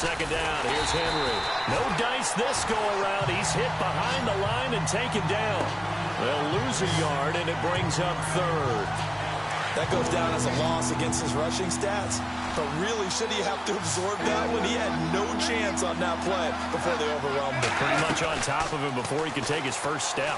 second down. Here's Henry. No dice this go-around. He's hit behind the line and taken down. They'll lose a yard, and it brings up third. That goes down as a loss against his rushing stats. But really, should he have to absorb that one? He had no chance on that play before they overwhelmed him. Pretty much on top of him before he could take his first step.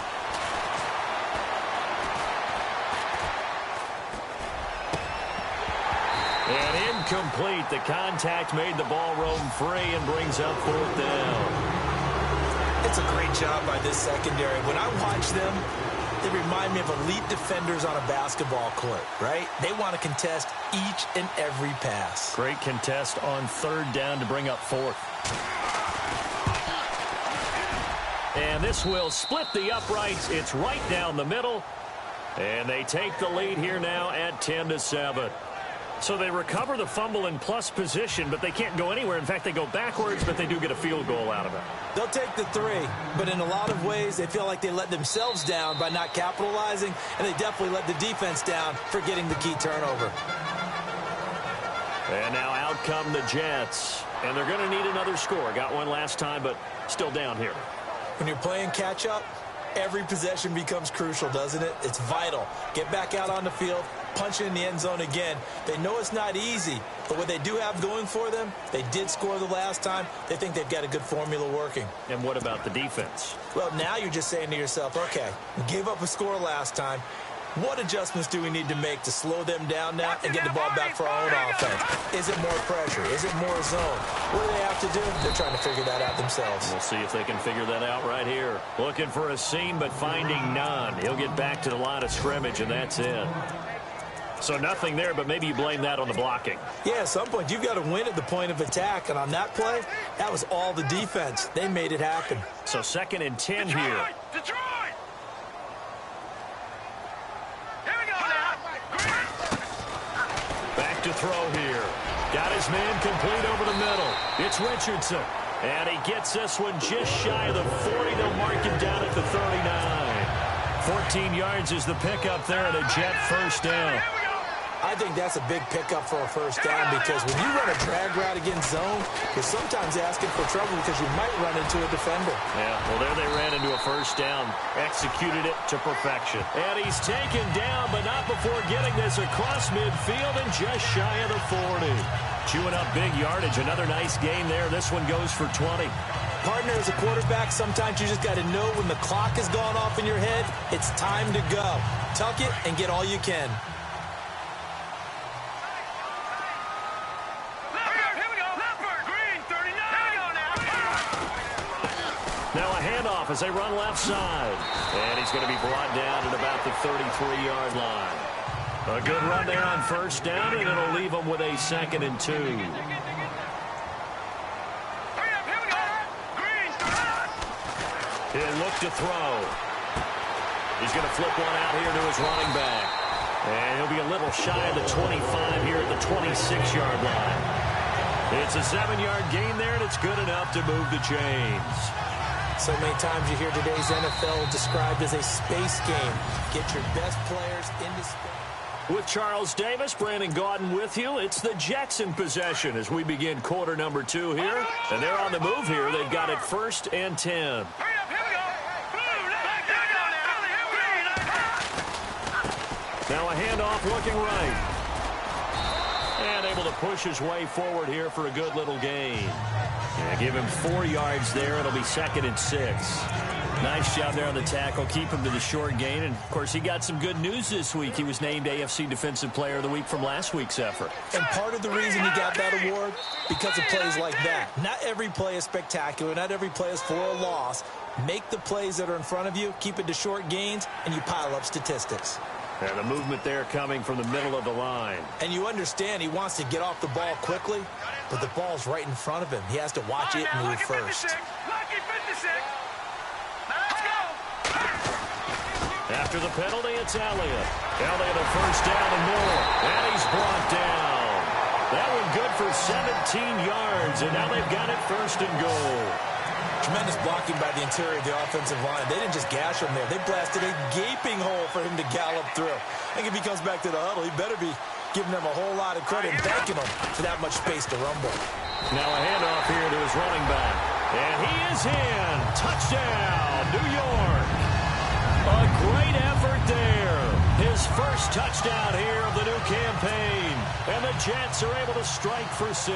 And incomplete. The contact made the ball roam free and brings up fourth down. It's a great job by this secondary. When I watch them, they remind me of elite defenders on a basketball court, right? They want to contest each and every pass. Great contest on third down to bring up fourth. And this will split the uprights. It's right down the middle. And they take the lead here now at 10-7. So they recover the fumble in plus position, but they can't go anywhere. In fact, they go backwards, but they do get a field goal out of it. They'll take the 3, but in a lot of ways, they feel like they let themselves down by not capitalizing, and they definitely let the defense down for getting the key turnover. And now out come the Jets, and they're going to need another score. Got one last time, but still down here. When you're playing catch-up, every possession becomes crucial, doesn't it? It's vital. Get back out on the field, punch it in the end zone again. They know it's not easy, but what they do have going for them, they did score the last time. They think they've got a good formula working. And what about the defense? Well, now you're just saying to yourself, okay, we gave up a score last time. What adjustments do we need to make to slow them down now and get the ball back for our own offense? Is it more pressure? Is it more zone? What do they have to do? They're trying to figure that out themselves. We'll see if they can figure that out right here. Looking for a seam, but finding none. He'll get back to the line of scrimmage, and that's it. So nothing there, but maybe you blame that on the blocking. Yeah, at some point, you've got to win at the point of attack. And on that play, that was all the defense. They made it happen. So 2nd and 10 here. Detroit! Back to throw here. Got his man complete over the middle. It's Richardson. And he gets this one just shy of the 40. They'll mark him down at the 39. 14 yards is the pickup there and a Jet first down. I think that's a big pickup for a first down because when you run a drag route against zone, you're sometimes asking for trouble because you might run into a defender. Yeah, well, there they ran into a first down. Executed it to perfection. And he's taken down, but not before getting this across midfield and just shy of the 40. Chewing up big yardage. Another nice gain there. This one goes for 20. Partner, as a quarterback, sometimes you just got to know when the clock has gone off in your head, it's time to go. Tuck it and get all you can. Now a handoff as they run left side. And he's going to be brought down at about the 33-yard line. A good run there on first down, and it'll leave them with a 2nd and 2. He'll look to throw. He's going to flip one out here to his running back. And he'll be a little shy of the 25 here at the 26-yard line. It's a 7-yard gain there, and it's good enough to move the chains. So many times you hear today's NFL described as a space game. Get your best players into space. With Charles Davis, Brandon Gaudin with you. It's the Jets in possession as we begin quarter number 2 here. And they're on the move here. They've got it 1st and 10. Now a handoff looking right. And able to push his way forward here for a good little gain. Yeah, give him 4 yards there. It'll be 2nd and 6. Nice job there on the tackle. Keep him to the short gain. And, of course, he got some good news this week. He was named AFC Defensive Player of the Week from last week's effort. And part of the reason he got that award, because of plays like that. Not every play is spectacular. Not every play is for a loss. Make the plays that are in front of you, keep it to short gains, and you pile up statistics. And the movement there coming from the middle of the line. And you understand he wants to get off the ball quickly, but the ball's right in front of him. He has to watch it move first. After the penalty, it's Elliott. Elliott a first down and more. And he's brought down. That one good for 17 yards, and now they've got it 1st and goal. Tremendous blocking by the interior of the offensive line. They didn't just gash him there. They blasted a gaping hole for him to gallop through. I think if he comes back to the huddle, he better be giving them a whole lot of credit and thanking them for that much space to rumble. Now a handoff here to his running back. And he is in. Touchdown, New York. A great effort there. His first touchdown here of the new campaign. And the Jets are able to strike for 6.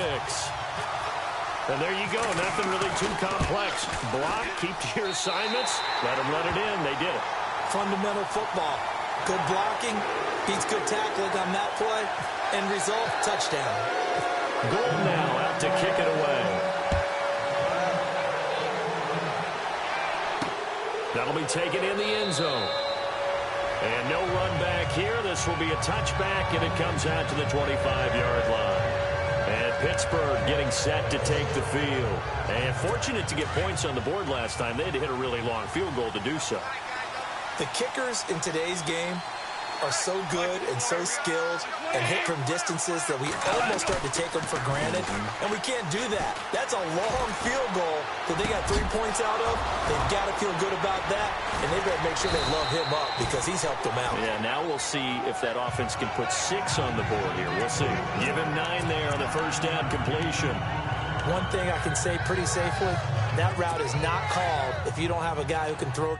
And there you go. Nothing really too complex. Block, keep to your assignments. Let them let it in. They did it. Fundamental football. Good blocking. Beats good tackling on that play. End result, touchdown. Goal now out to kick it away. That'll be taken in the end zone. And no run back here. This will be a touchback, and it comes out to the 25-yard line. And Pittsburgh getting set to take the field. And fortunate to get points on the board last time. They had to hit a really long field goal to do so. The kickers in today's game are so good and so skilled and hit from distances that we almost start to take them for granted, and we can't do that. That's a long field goal that they got 3 points out of. They've got to feel good about that, and they better make sure they love him up because he's helped them out. Yeah, now we'll see if that offense can put 6 on the board here. We'll see. Give him 9 there on the first down completion. One thing I can say pretty safely, that route is not called if you don't have a guy who can throw.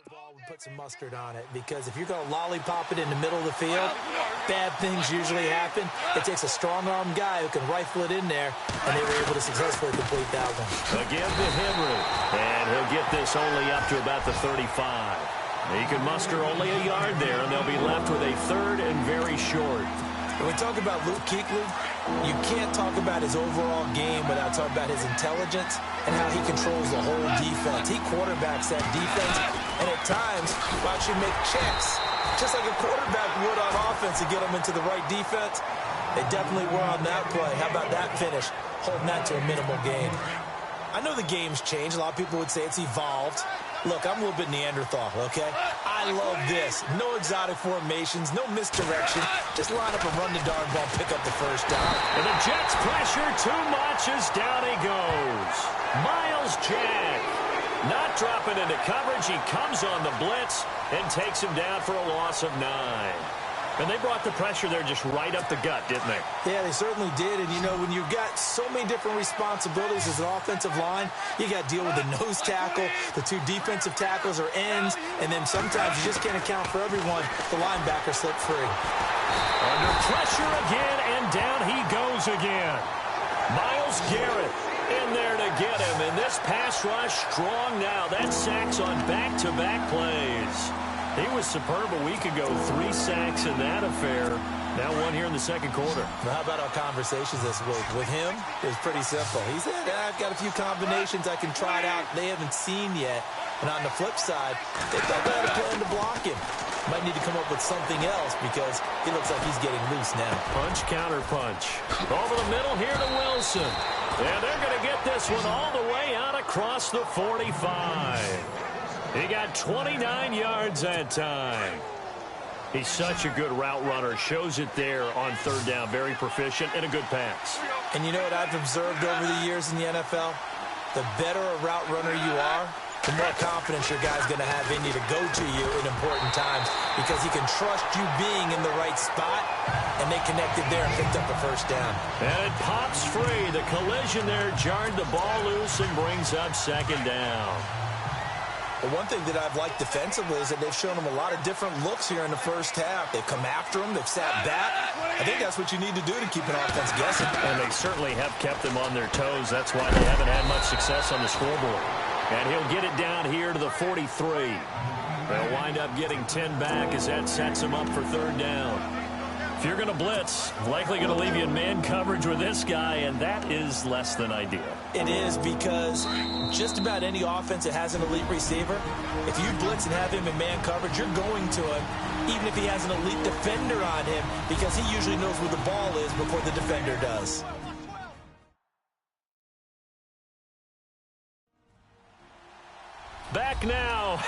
Ball would put some mustard on it, because if you're going to lollipop it in the middle of the field, bad things usually happen. It takes a strong-arm guy who can rifle it in there, and they were able to successfully complete that one. Again to Henry, and he'll get this only up to about the 35. He can muster only a yard there, and they'll be left with a 3rd and very short. When we talk about Luke Kuechly, you can't talk about his overall game without talking about his intelligence and how he controls the whole defense. He quarterbacks that defense, and at times will actually make checks, just like a quarterback would on offense to get them into the right defense. They definitely were on that play. How about that finish, holding that to a minimal gain? I know the game's changed. A lot of people would say it's evolved. Look, I'm a little bit Neanderthal, okay? I love this. No exotic formations, no misdirection. Just line up and run the darn ball, pick up the first down. And the Jets pressure too much as down he goes. Miles Jack not dropping into coverage. He comes on the blitz and takes him down for a loss of 9. And they brought the pressure there just right up the gut, didn't they? Yeah, they certainly did. And, you know, when you've got so many different responsibilities as an offensive line, you got to deal with the nose tackle, the 2 defensive tackles or ends, and then sometimes you just can't account for everyone. The linebacker slipped free. Under pressure again, and down he goes again. Myles Garrett in there to get him. And this pass rush strong now. That's sacks on back-to-back plays. He was superb a week ago. 3 sacks in that affair. Now 1 here in the second quarter. Well, how about our conversations this week? With him, it was pretty simple. He said, I've got a few combinations I can try it out they haven't seen yet. And on the flip side, they thought they had a plan to block him. Might need to come up with something else because he looks like he's getting loose now. Punch, counter punch. Over the middle here to Wilson. And they're going to get this one all the way out across the 45. He got 29 yards that time. He's such a good route runner. Shows it there on 3rd down. Very proficient and a good pass. And you know what I've observed over the years in the NFL? The better a route runner you are, the more confidence your guy's going to have in you to go to you in important times because he can trust you being in the right spot, and they connected there and picked up the first down. And it pops free. The collision there jarred the ball loose and brings up 2nd down. The one thing that I've liked defensively is that they've shown them a lot of different looks here in the first half. They've come after them. They've sat back. I think that's what you need to do to keep an offense guessing. And they certainly have kept them on their toes. That's why they haven't had much success on the scoreboard. And he'll get it down here to the 43. They'll wind up getting 10 back as that sets him up for 3rd down. If you're going to blitz, likely going to leave you in man coverage with this guy, and that is less than ideal. It is, because just about any offense that has an elite receiver, if you blitz and have him in man coverage, you're going to him, even if he has an elite defender on him, because he usually knows where the ball is before the defender does. Back now.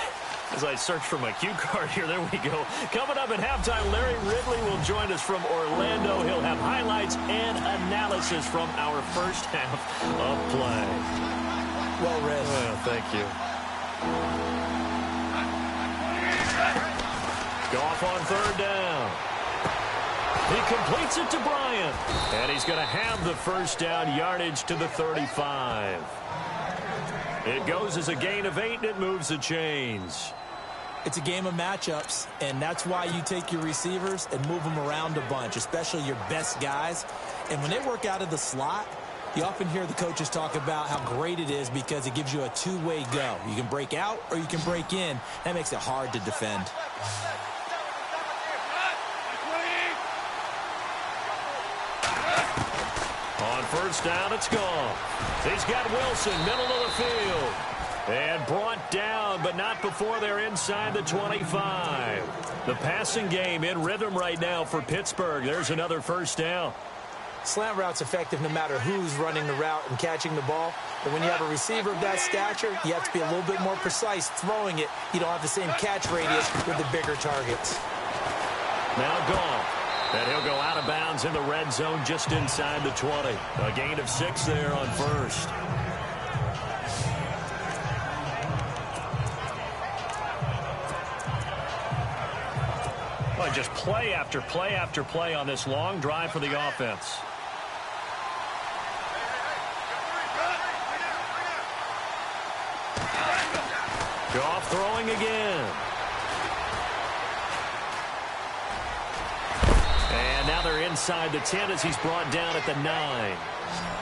As I search for my cue card here, there we go. Coming up at halftime, Larry Ridley will join us from Orlando. He'll have highlights and analysis from our first half of play. Well read. Well, thank you. Goff on third down. He completes it to Bryant. And he's going to have the first down, yardage to the 35. It goes as a gain of 8, and it moves the chains. It's a game of matchups, and that's why you take your receivers and move them around a bunch, especially your best guys. And when they work out of the slot, you often hear the coaches talk about how great it is because it gives you a two-way go. You can break out or you can break in. That makes it hard to defend. On first down, it's gone. He's got Wilson, middle of the field. And brought down, but not before they're inside the 25. The passing game in rhythm right now for Pittsburgh. There's another first down. Slant route's effective no matter who's running the route and catching the ball. But when you have a receiver of that stature, you have to be a little bit more precise throwing it. You don't have the same catch radius with the bigger targets. Now Goff. And he'll go out of bounds in the red zone just inside the 20. A gain of 6 there on first. Well, just play after play after play on this long drive for the offense. Goff throwing again. And now they're inside the 10 as he's brought down at the 9.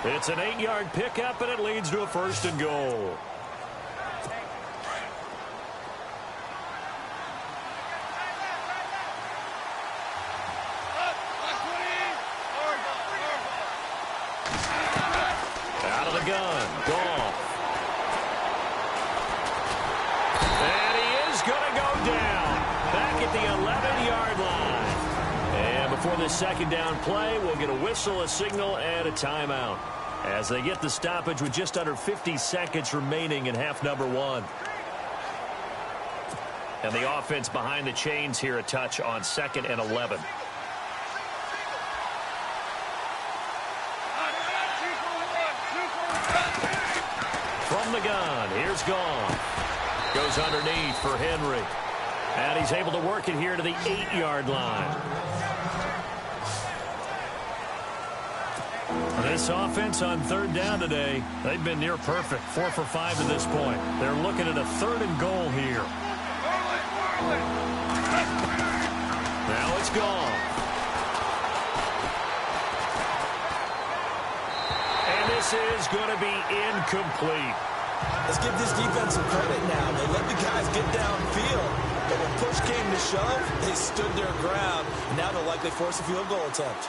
It's an 8-yard pickup, and it leads to a first and goal. Out of the gun, Goff. And he is going to go down back at the 11-yard line. And before this second down play, we'll get a whistle, a signal, and a timeout as they get the stoppage with just under 50 seconds remaining in half number 1. And the offense behind the chains here a touch on 2nd and 11. From the gun, here's Goff. Goes underneath for Henry. And he's able to work it here to the 8-yard line. This offense on third down today, they've been near perfect. 4 for 5 to this point. They're looking at a 3rd and goal here. Now it's Goff. And this is going to be incomplete. Let's give this defense some credit now. They let the guys get downfield, but when push came to shove, they stood their ground. And now they'll likely force a field goal attempt.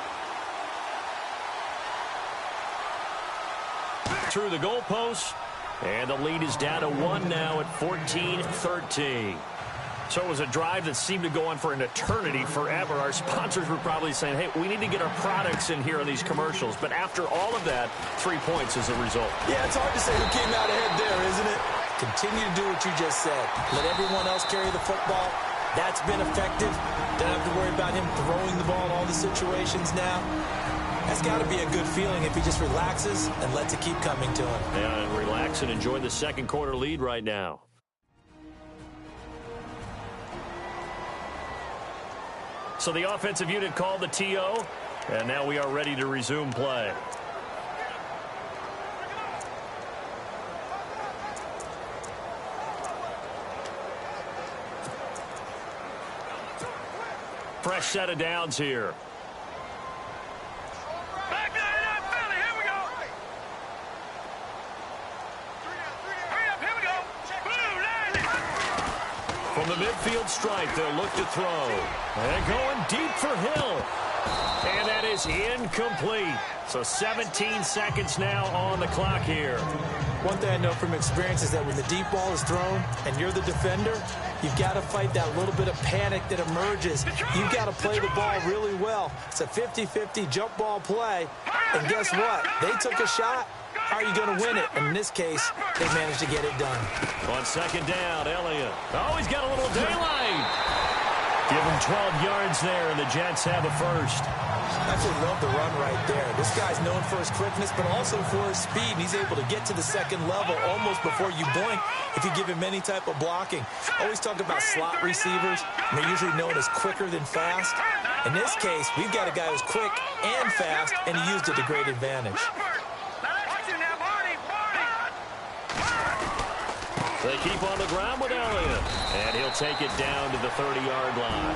Through the goalpost, and the lead is down to 1 now at 14-13. So it was a drive that seemed to go on for an eternity, forever. Our sponsors were probably saying, hey, we need to get our products in here on these commercials. But after all of that, 3 points as a result. Yeah, it's hard to say who came out ahead there, isn't it? Continue to do what you just said. Let everyone else carry the football. That's been effective. Don't have to worry about him throwing the ball in all the situations now. That's got to be a good feeling if he just relaxes and lets it keep coming to him. Yeah, and relax and enjoy the second quarter lead right now. So the offensive unit called the TO, and now we are ready to resume play. Fresh set of downs here. From the midfield stripe, they'll look to throw. And going deep for Hill. And that is incomplete. So 17 seconds now on the clock here. One thing I know from experience is that when the deep ball is thrown and you're the defender, you've got to fight that little bit of panic that emerges. You've got to play the ball really well. It's a 50-50 jump ball play. And guess what? They took a shot. How are you going to win it? And in this case, they managed to get it done. On second down, Elliott. Oh, he's got a little daylight. Give him 12 yards there, and the Jets have a first. I absolutely love the run right there. This guy's known for his quickness, but also for his speed. And he's able to get to the second level almost before you blink if you give him any type of blocking. Always talk about slot receivers, and they're usually known as quicker than fast. In this case, we've got a guy who's quick and fast, and he used it to great advantage. They keep on the ground with Elliott, and he'll take it down to the 30-yard line.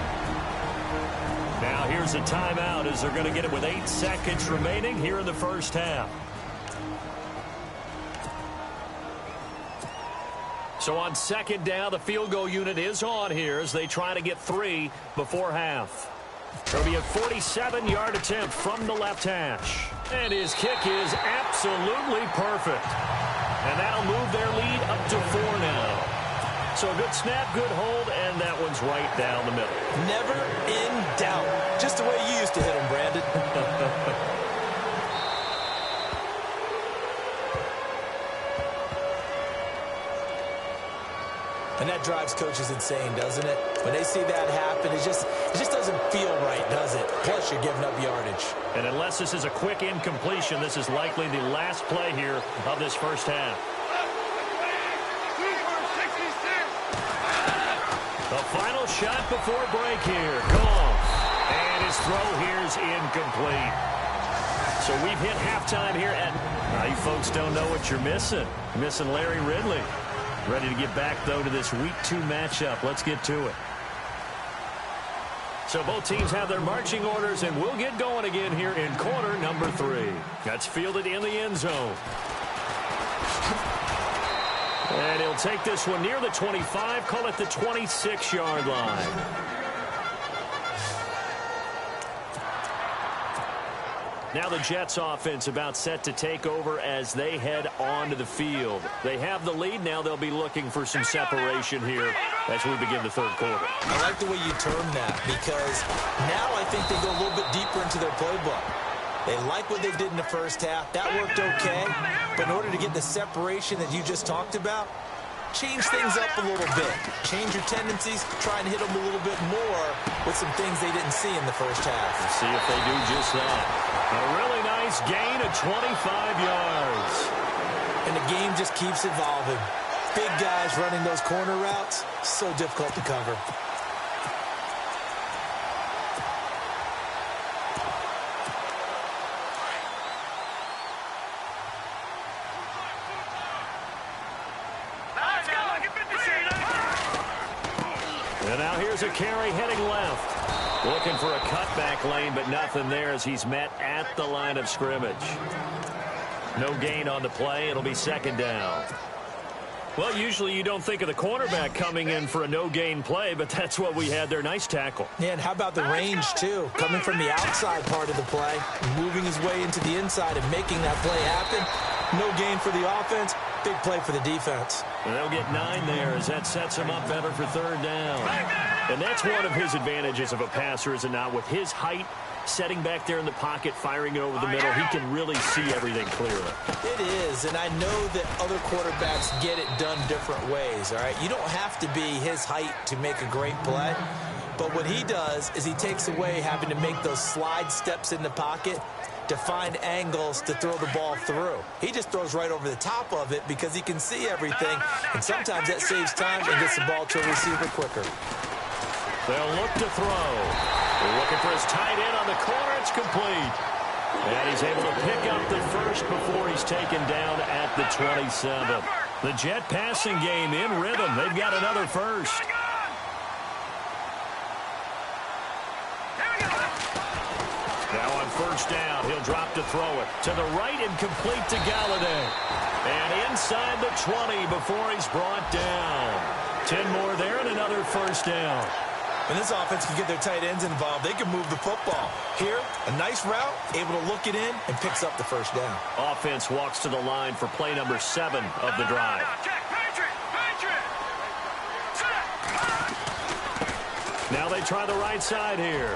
Now here's a timeout as they're going to get it with 8 seconds remaining here in the first half. So on second down, the field goal unit is on here as they try to get 3 before half. There'll be a 47-yard attempt from the left hash. And his kick is absolutely perfect. And that'll move their lead up to 4 now. So a good snap, good hold, and that one's right down the middle. Never in doubt. Just the way you used to hit him, Brandon. And that drives coaches insane, doesn't it? When they see that happen, it just doesn't feel right, does it? Plus, you're giving up yardage. And unless this is a quick incompletion, this is likely the last play here of this first half. The final shot before break here. Gone. And his throw here is incomplete. So we've hit halftime here at... Now, you folks don't know what you're missing. You're missing Larry Ridley. Ready to get back, though, to this Week 2 matchup. Let's get to it. So both teams have their marching orders, and we'll get going again here in quarter number 3. That's fielded in the end zone. And he'll take this one near the 25, call it the 26-yard line. Now the Jets offense about set to take over as they head onto the field. They have the lead. Now they'll be looking for some separation here as we begin the third quarter. I like the way you term that because now I think they go a little bit deeper into their playbook. They like what they did in the first half. That worked okay. But in order to get the separation that you just talked about, change things up a little bit. Change your tendencies. Try and hit them a little bit more with some things they didn't see in the first half. Let's see if they do just that. A really nice gain of 25 yards. And the game just keeps evolving. Big guys running those corner routes, so difficult to cover. And now here's a carry heading left. Looking for a cutback lane, but nothing there as he's met at the line of scrimmage. No gain on the play. It'll be second down. Well, usually you don't think of the cornerback coming in for a no-gain play, but that's what we had there. Nice tackle. Yeah, and how about the range, too? Coming from the outside part of the play, moving his way into the inside and making that play happen. No gain for the offense. Big play for the defense. And they'll get 9 there as that sets him up better for third down. And that's one of his advantages of a passer, is it not? With his height, setting back there in the pocket, firing it over the middle, he can really see everything clearly. It is, and I know that other quarterbacks get it done different ways, all right? You don't have to be his height to make a great play. But what he does is he takes away having to make those slide steps in the pocket to find angles to throw the ball through. He just throws right over the top of it because he can see everything, and sometimes that saves time and gets the ball to a receiver quicker. They'll look to throw. They're looking for his tight end on the corner. It's complete. And he's able to pick up the first before he's taken down at the 27. The Jet passing game in rhythm. They've got another first. Now on first down, he'll drop to throw it. To the right and complete to Galladay. And inside the 20 before he's brought down. 10 more there and another first down. When this offense can get their tight ends involved, they can move the football. Here, a nice route, able to look it in, and picks up the first down. Offense walks to the line for play number 7 of the drive. Now they try the right side here.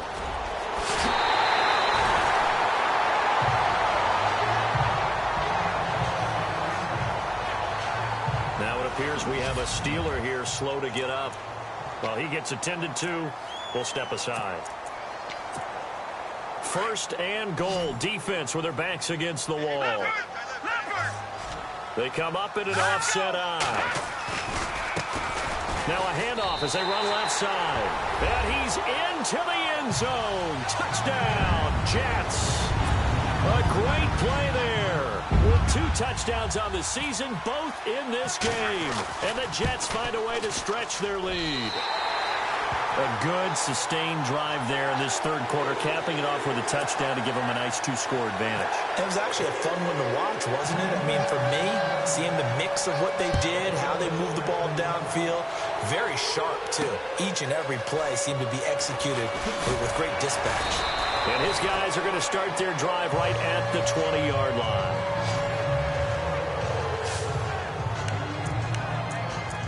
Now it appears we have a Steeler here slow to get up. Well, he gets attended to. We'll step aside. First and goal. Defense with their backs against the wall. They come up in an offset eye. Now a handoff as they run left side. And he's into the end zone. Touchdown, Jets. A great play there. With 2 touchdowns on the season, both in this game. And the Jets find a way to stretch their lead. A good, sustained drive there in this third quarter, capping it off with a touchdown to give them a nice 2-score advantage. It was actually a fun one to watch, wasn't it? I mean, for me, seeing the mix of what they did, how they moved the ball downfield, very sharp, too. Each and every play seemed to be executed with great dispatch. And his guys are going to start their drive right at the 20-yard line.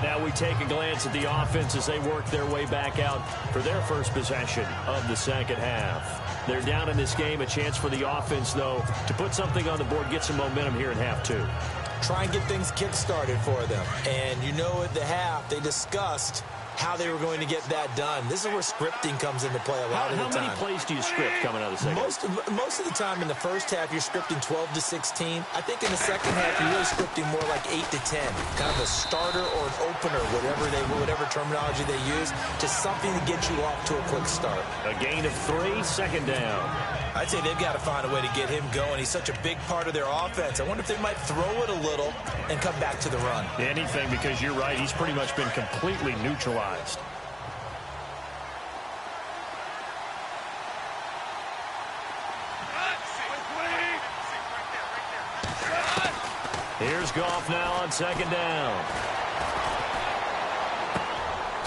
Now we take a glance at the offense as they work their way back out for their first possession of the second half. They're down in this game. A chance for the offense, though, to put something on the board, get some momentum here in half 2. Try and get things kick-started for them. And you know at the half, they discussed how they were going to get that done. This is where scripting comes into play a lot of the time. How many plays do you script coming out of the second? Most of the time in the first half, you're scripting 12 to 16. I think in the second half, you're really scripting more like 8 to 10. Kind of a starter or an opener, whatever terminology they use, just something to get you off to a quick start. A gain of 3, second down. I'd say they've got to find a way to get him going. He's such a big part of their offense. I wonder if they might throw it a little and come back to the run. Anything, because you're right. He's pretty much been completely neutralized. Here's Goff now on second down.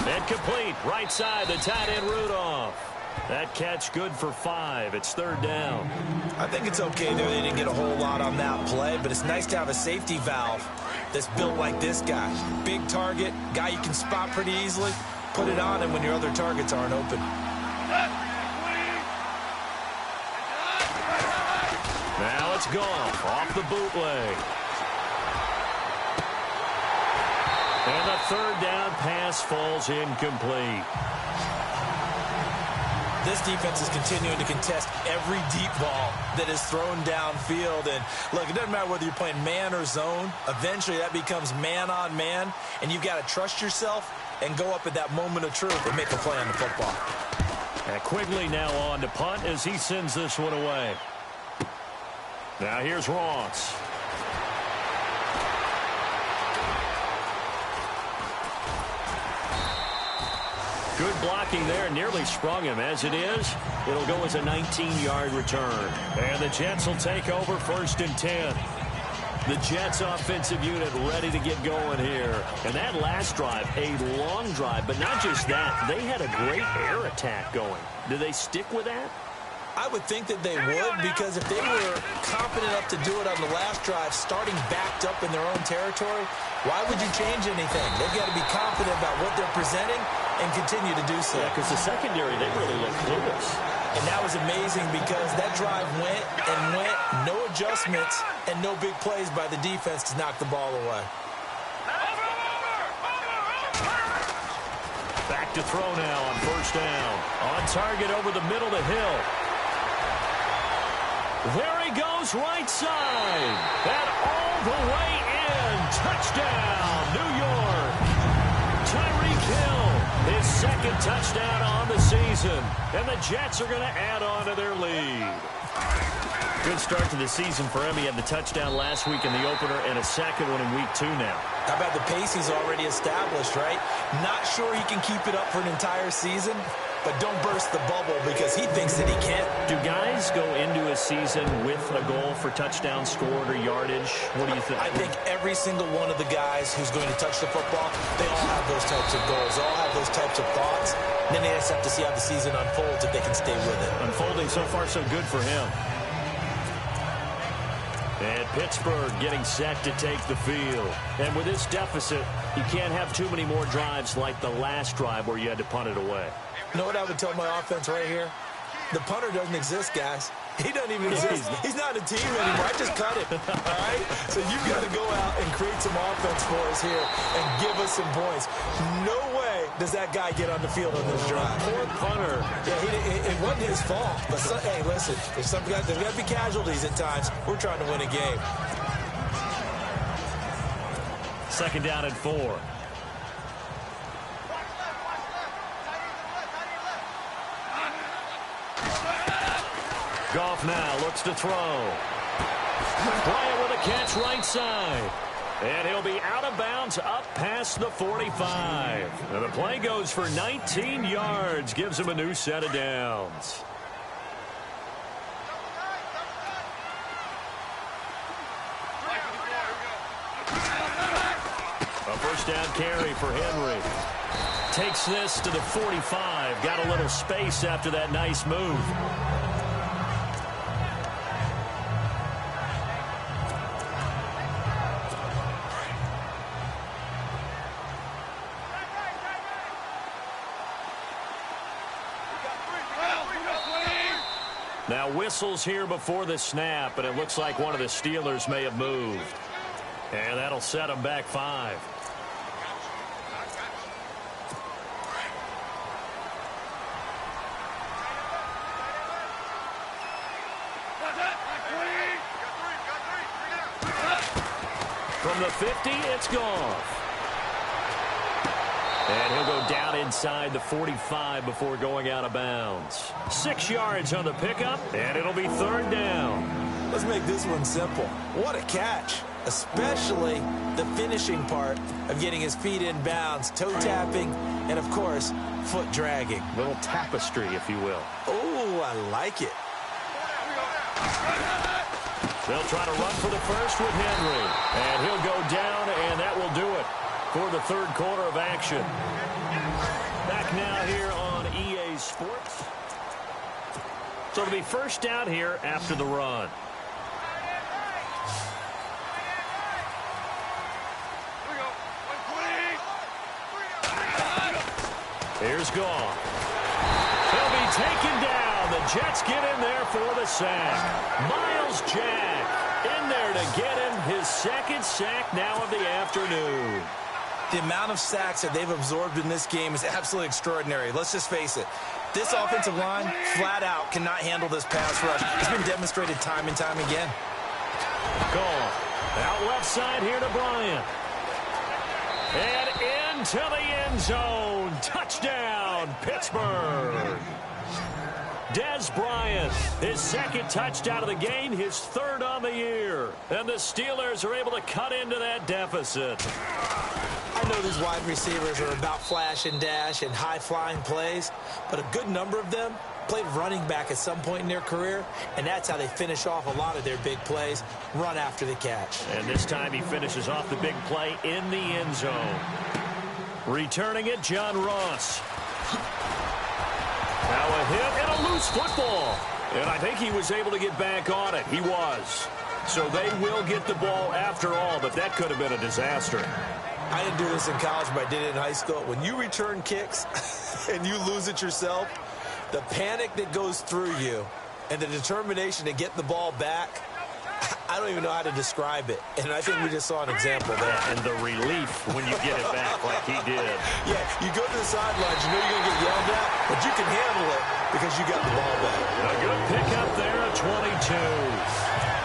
And complete. Right side, the tight end Rudolph. That catch good for 5. It's third down. I think it's okay there. They didn't get a whole lot on that play, but it's nice to have a safety valve that's built like this guy. Big target, guy you can spot pretty easily. Put it on him when your other targets aren't open. Now it's Goff off the bootleg. And the third down pass falls incomplete. This defense is continuing to contest every deep ball that is thrown downfield. And, look, it doesn't matter whether you're playing man or zone. Eventually, that becomes man-on-man, and you've got to trust yourself and go up at that moment of truth and make a play on the football. And Quigley now on to punt as he sends this one away. Now here's Ross. Good blocking there, nearly sprung him. As it is, it'll go as a 19-yard return. And the Jets will take over first and 10. The Jets offensive unit ready to get going here. And that last drive, a long drive, but not just that. They had a great air attack going. Do they stick with that? I would think that they would, because if they were confident enough to do it on the last drive, starting backed up in their own territory, why would you change anything? They've got to be confident about what they're presenting and continue to do so. Yeah, because the secondary, they really look clueless. And that was amazing because that drive went and went, no adjustments, and no big plays by the defense to knock the ball away. Back to throw now on first down. On target over the middle to Hill. There he goes, right side. And all the way in. Touchdown, New York. Tyreek Hill, his second touchdown on the season. And the Jets are going to add on to their lead. Good start to the season for him. He had the touchdown last week in the opener and a second one in week 2 now. How about the pace he's already established, right? Not sure he can keep it up for an entire season, but don't burst the bubble because he thinks that he can't. Do guys go into a season with a goal for touchdown scored or yardage? What do you think? I think every single one of the guys who's going to touch the football, they all have those types of goals. They all have those types of thoughts. And then they just have to see how the season unfolds if they can stay with it. Unfolding so far so good for him. And Pittsburgh getting set to take the field. And with this deficit, you can't have too many more drives like the last drive where you had to punt it away. You know what I would tell my offense right here? The punter doesn't exist, guys. He doesn't even exist. He's not a team anymore. I just cut him. All right? So you've got to go out and create some offense for us here and give us some points. No way does that guy get on the field on this drive. Poor punter. Yeah, it wasn't his fault. But hey, listen, there's got to be casualties at times. We're trying to win a game. Second down and 4. Goff now looks to throw. Bryant with a catch right side. And he'll be out of bounds up past the 45. And the play goes for 19 yards. Gives him a new set of downs. A first down carry for Henry. Takes this to the 45. Got a little space after that nice move. Now whistles here before the snap, and it looks like one of the Steelers may have moved. And that'll set them back 5. From the 50, it's Goff. And he'll go down inside the 45 before going out of bounds. 6 yards on the pickup, and it'll be third down. Let's make this one simple. What a catch, especially the finishing part of getting his feet in bounds, toe tapping, and, of course, foot dragging. Little tapestry, if you will. Oh, I like it. They'll try to run for the first with Henry. And he'll go down, and that will do it for the third quarter of action. Back now here on EA Sports. So it'll be first down here after the run. Here's Goff. He'll be taken down. The Jets get in there for the sack. Miles Jack in there to get him his second sack now of the afternoon. The amount of sacks that they've absorbed in this game is absolutely extraordinary. Let's just face it. This offensive line, flat out, cannot handle this pass rush. It's been demonstrated time and time again. Goff out left side here to Bryant. And into the end zone. Touchdown, Pittsburgh. Dez Bryant, his second touchdown of the game, his third on the year. And the Steelers are able to cut into that deficit. I know these wide receivers are about flash and dash and high-flying plays, but a good number of them played running back at some point in their career, and that's how they finish off a lot of their big plays, run after the catch. And this time he finishes off the big play in the end zone. Returning it, John Ross. Now a hit and a loose football. And I think he was able to get back on it. He was. So they will get the ball after all, but that could have been a disaster. I didn't do this in college, but I did it in high school. When you return kicks and you lose it yourself, the panic that goes through you and the determination to get the ball back, I don't even know how to describe it. And I think we just saw an example there. And the relief when you get it back like he did. Yeah, you go to the sidelines, you know you're going to get yelled at, but you can handle it because you got the ball back. A good pickup there at 22.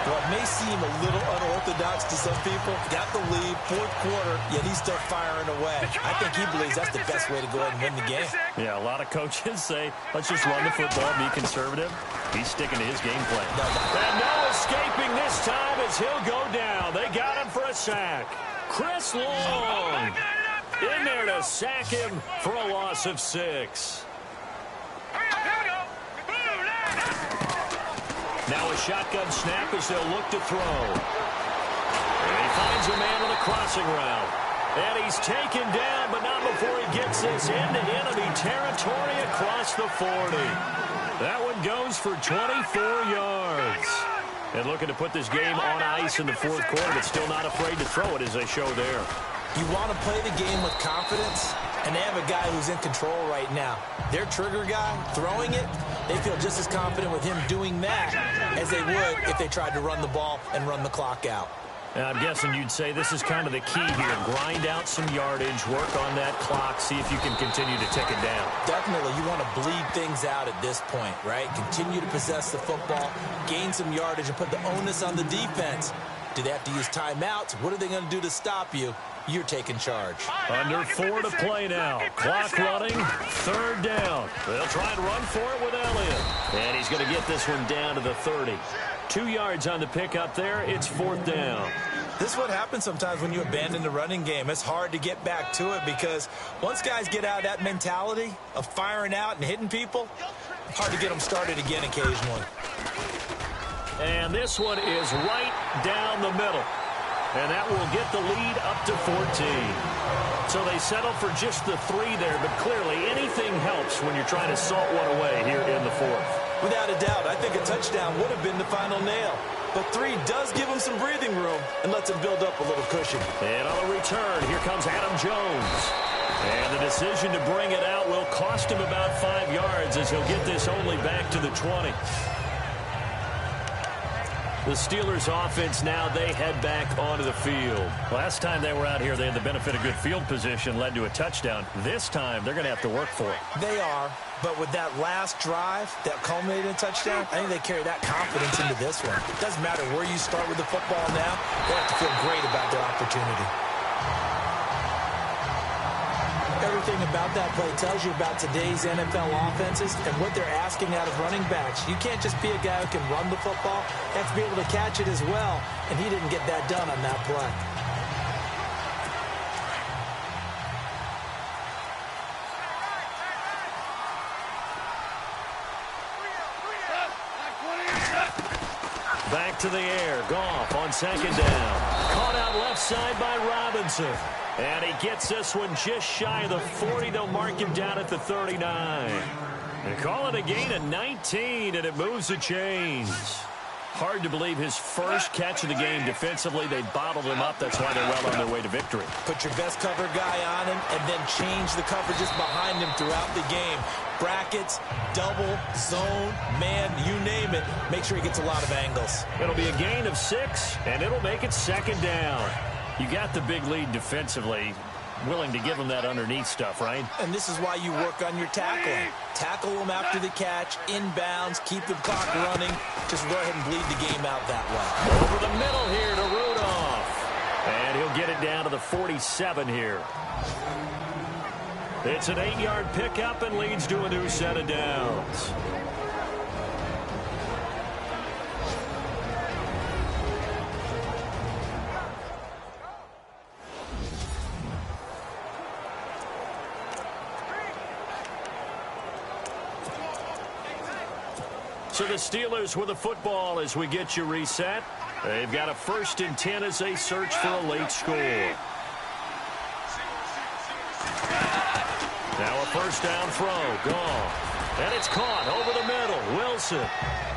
Well, it may seem a little unorthodox to some people. Got the lead, fourth quarter, yet he's still firing away. I think he believes that's the best way to go ahead and win the game. Yeah, a lot of coaches say, let's just run the football, be conservative. He's sticking to his game plan. And no escaping this time as he'll go down. They got him for a sack. Chris Long in there to sack him for a loss of 6. Now a shotgun snap as they'll look to throw. And he finds a man on the crossing route. And he's taken down, but not before he gets this into enemy territory across the 40. That one goes for 24 yards. And looking to put this game on ice in the fourth quarter, but still not afraid to throw it as they show there. You want to play the game with confidence, and they have a guy who's in control right now. Their trigger guy, throwing it, they feel just as confident with him doing that as they would if they tried to run the ball and run the clock out. Now, I'm guessing you'd say this is kind of the key here. Grind out some yardage, work on that clock, see if you can continue to tick it down. Definitely, you want to bleed things out at this point, right? Continue to possess the football, gain some yardage, and put the onus on the defense. Do they have to use timeouts? What are they going to do to stop you? You're taking charge. Under 4 to play now. Clock running. Third down. They'll try and run for it with Elliott. And he's going to get this one down to the 30. 2 yards on the pickup there. It's fourth down. This is what happens sometimes when you abandon the running game. It's hard to get back to it because once guys get out of that mentality of firing out and hitting people, it's hard to get them started again occasionally. And this one is right down the middle. And that will get the lead up to 14. So they settle for just the 3 there, but clearly anything helps when you're trying to salt one away here in the fourth. Without a doubt, I think a touchdown would have been the final nail. But 3 does give them some breathing room and lets them build up a little cushion. And on the return, here comes Adam Jones. And the decision to bring it out will cost him about 5 yards as he'll get this only back to the 20. The Steelers offense now, they head back onto the field. Last time they were out here, they had the benefit of good field position, led to a touchdown. This time, they're going to have to work for it. They are, but with that last drive that culminated in a touchdown, I think they carry that confidence into this one. It doesn't matter where you start with the football now, they have to feel great about their opportunity. Everything about that play tells you about today's NFL offenses and what they're asking out of running backs. You can't just be a guy who can run the football. You have to be able to catch it as well, and he didn't get that done on that play. Back to the air. Goff on second down. Caught out left side by Robinson. And he gets this one just shy of the 40. They'll mark him down at the 39. They call it a gain of 19, and it moves the chains. Hard to believe his first catch of the game defensively. They bottled him up. That's why they're well on their way to victory. Put your best cover guy on him and then change the coverages behind him throughout the game. Brackets, double, zone, man, you name it. Make sure he gets a lot of angles. It'll be a gain of 6, and it'll make it second down. You got the big lead defensively. Willing to give them that underneath stuff, right? And this is why you work on your tackling. Tackle them after the catch, inbounds, keep the clock running. Just go ahead and bleed the game out that way. Over the middle here to Rudolph. And he'll get it down to the 47 here. It's an 8-yard pickup and leads to a new set of downs. So the Steelers with the football as we get you reset. They've got a 1st and 10 as they search for a late score. Now a first down throw. Gone. And it's caught over the middle. Wilson.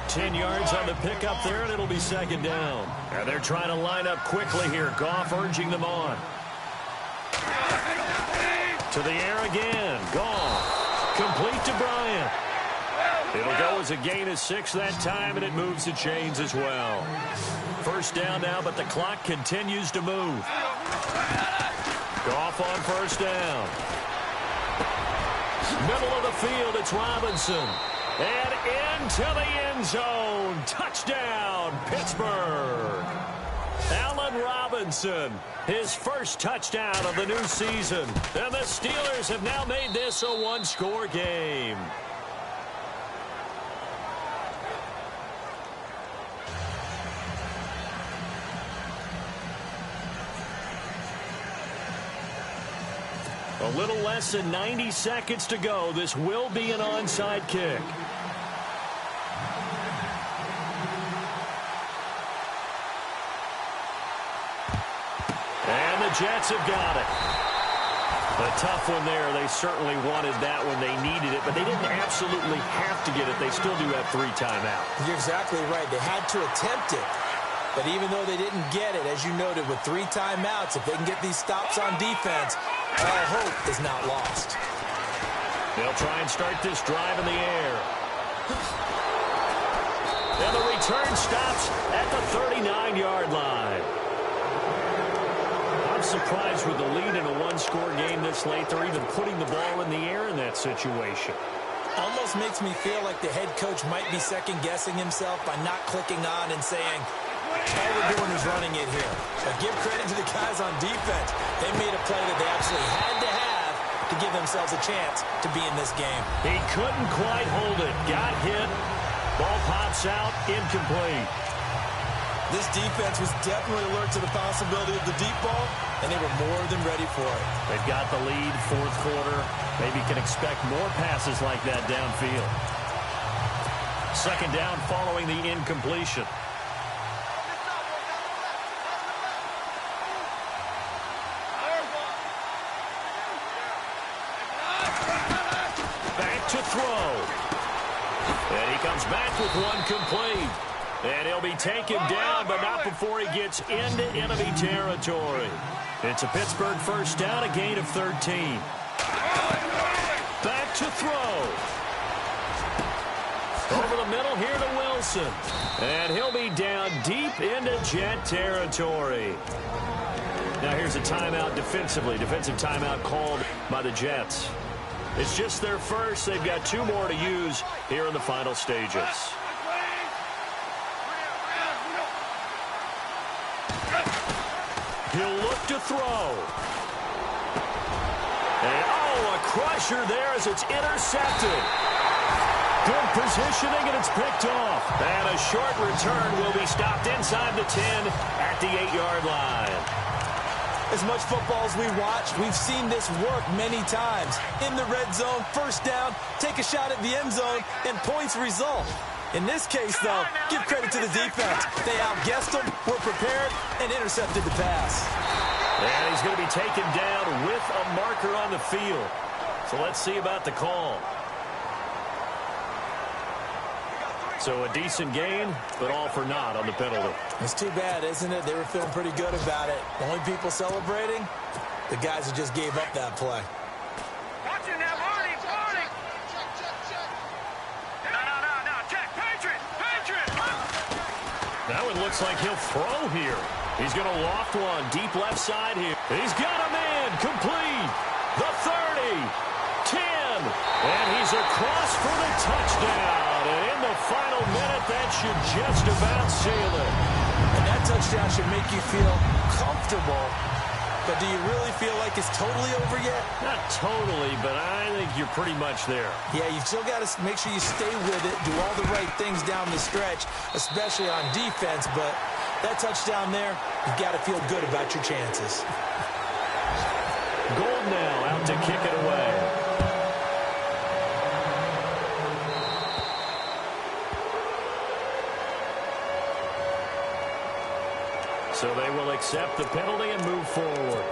10 yards on the pickup there, and it'll be second down. And they're trying to line up quickly here. Goff urging them on. To the air again. Goff. Complete to Bryant. It'll go as a gain of 6 that time, and it moves the chains as well. First down now, but the clock continues to move. Goff on first down. Middle of the field, it's Robinson. And into the end zone. Touchdown, Pittsburgh. Allen Robinson, his first touchdown of the new season. And the Steelers have now made this a one-score game. A little less than 90 seconds to go. This will be an onside kick. the Jets have got it. A tough one there. They certainly wanted that when they needed it, but they didn't absolutely have to get it. They still do have 3 timeouts. You're exactly right. They had to attempt it. But even though they didn't get it, as you noted, with 3 timeouts, if they can get these stops on defense, all hope is not lost. They'll try and start this drive in the air. And the return stops at the 39-yard line. I'm surprised with the lead in a one-score game this late. They're even putting the ball in the air in that situation. Almost makes me feel like the head coach might be second-guessing himself by not clicking on and saying, all we're doing is running it here. But give credit to the guys on defense. They made a play that they absolutely had to have to give themselves a chance to be in this game. He couldn't quite hold it. Got hit. Ball pops out. Incomplete. This defense was definitely alert to the possibility of the deep ball, and they were more than ready for it. They've got the lead, 4th quarter. Maybe can expect more passes like that downfield. 2nd down following the incompletion. Back to throw. And he comes back with one complete. And he'll be taken down, but not before he gets into enemy territory. It's a Pittsburgh 1st down, a gain of 13. Back to throw. Over the middle here to Wilson. And he'll be down deep into Jet territory. Now here's a timeout defensively. Defensive timeout called by the Jets. It's just their first. They've got 2 more to use here in the final stages. He'll look to throw. And, a crusher there as it's intercepted. Good positioning, and it's picked off. And a short return will be stopped inside the 10 at the 8-yard line. As much football as we watch, we've seen this work many times. In the red zone, 1st down, take a shot at the end zone, and points result. In this case, though, give credit to the defense. They outguessed them, were prepared, and intercepted the pass. And he's going to be taken down with a marker on the field. So let's see about the call. So a decent gain, but all for naught on the penalty. It's too bad, isn't it? They were feeling pretty good about it. The only people celebrating, the guys who just gave up that play. Now it looks like he'll throw here. He's going to loft one deep left side here. He's got a man complete. The 30, 10, and he's across for the touchdown. And in the final minute, that should just about seal it. And that touchdown should make you feel comfortable. But do you really feel like it's totally over yet? Not totally, but I think you're pretty much there. Yeah, you've still got to make sure you stay with it, do all the right things down the stretch, especially on defense. But that touchdown there, you've got to feel good about your chances. Gold now out to kick it away. So they will accept the penalty and move forward.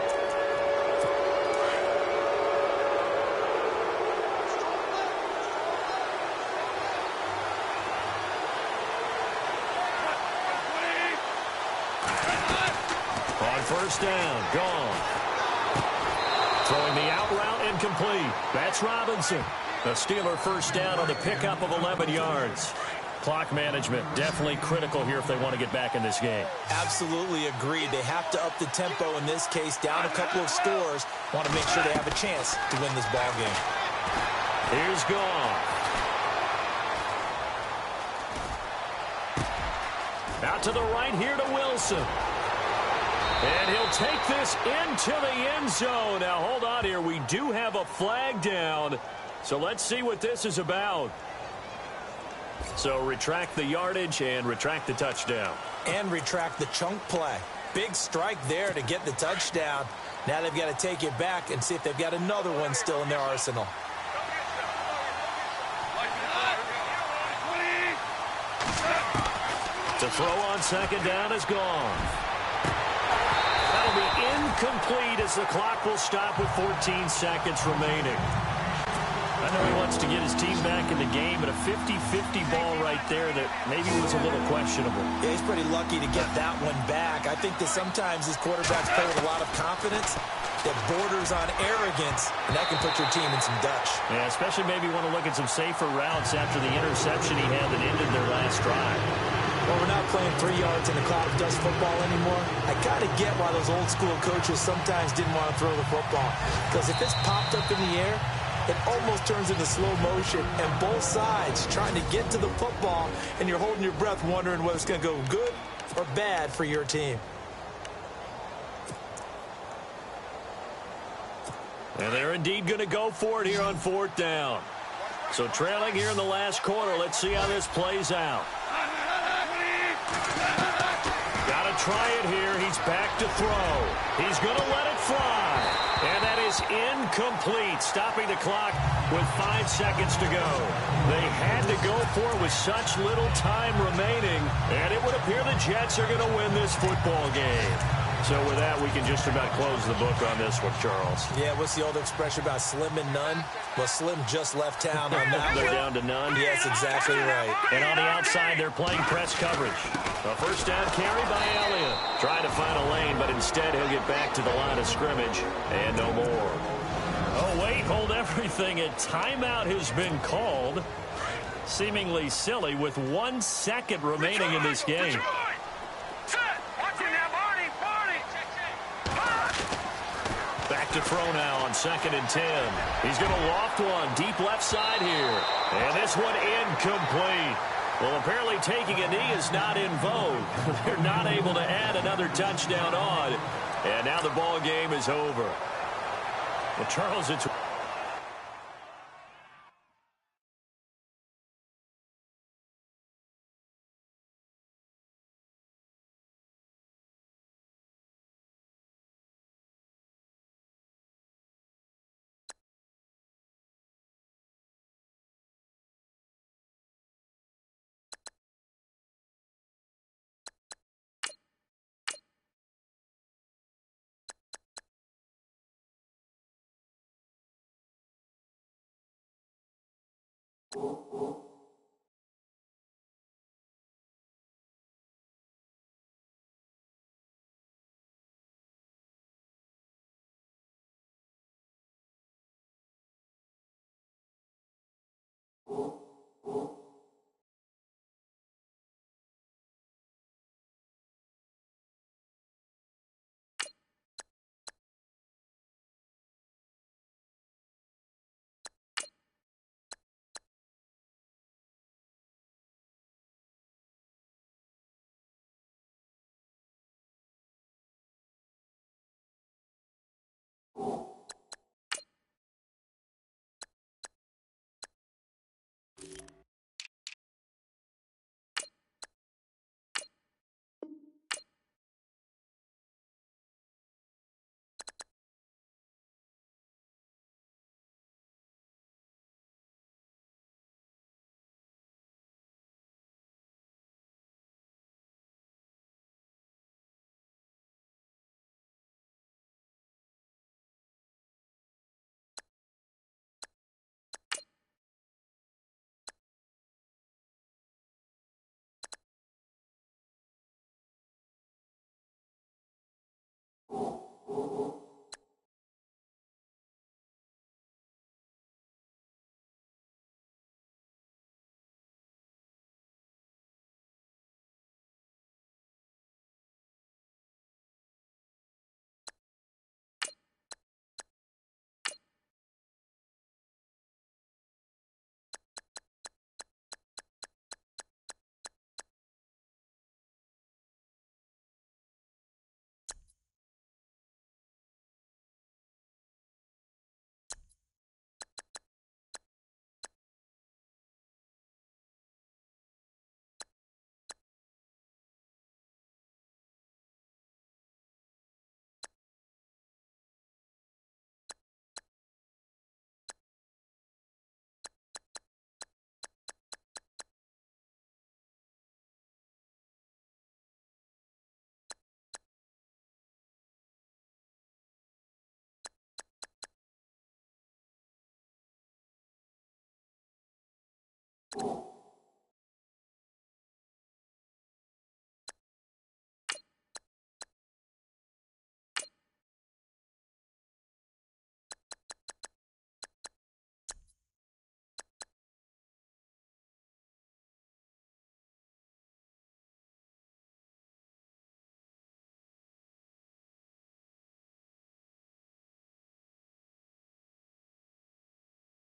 On 1st down, gone. Throwing the out route incomplete. That's Robinson. The Steeler 1st down on the pickup of 11 yards. Clock management definitely critical here if they want to get back in this game. Absolutely agreed. They have to up the tempo in this case, down a couple of scores. Want to make sure they have a chance to win this ball game. Here's Goff. Out to the right here to Wilson. And he'll take this into the end zone. Now, hold on here. We do have a flag down. So let's see what this is about. So retract the yardage and retract the touchdown. And retract the chunk play. Big strike there to get the touchdown. Now they've got to take it back and see if they've got another one still in their arsenal. To throw on 2nd down is gone. That'll be incomplete as the clock will stop with 14 seconds remaining. I know he wants to get his team back in the game, but a 50-50 ball right there that maybe was a little questionable. Yeah, he's pretty lucky to get that one back. I think that sometimes these quarterbacks play with a lot of confidence that borders on arrogance, and that can put your team in some Dutch. Yeah, especially maybe want to look at some safer routes after the interception he had that ended their last drive. Well, we're not playing 3 yards in a cloud of dust football anymore. I kind of get why those old-school coaches sometimes didn't want to throw the football, because if it's popped up in the air, it almost turns into slow motion, and both sides trying to get to the football, and you're holding your breath wondering whether it's going to go good or bad for your team. And they're indeed going to go for it here on 4th down. So trailing here in the last quarter, let's see how this plays out. Got to try it here. He's back to throw. He's going to let it fly. And that is incomplete, stopping the clock with 5 seconds to go. They had to go for it with such little time remaining, and it would appear the Jets are going to win this football game. So with that, we can just about close the book on this one, Charles. Yeah, what's the old expression about slim and none? Well, Slim just left town on that. They're down to none? Yes, exactly right. And on the outside, they're playing press coverage. A first down carry by Elliott. Trying to find a lane, but instead he'll get back to the line of scrimmage. And no more. Oh, wait, hold everything. A timeout has been called. Seemingly silly with 1 second remaining in this game. Back to throw now on 2nd and 10. He's going to loft one deep left side here. And this one incomplete. Well, apparently taking a knee is not in vogue. They're not able to add another touchdown on. And now the ball game is over. Well, Charles, it's you.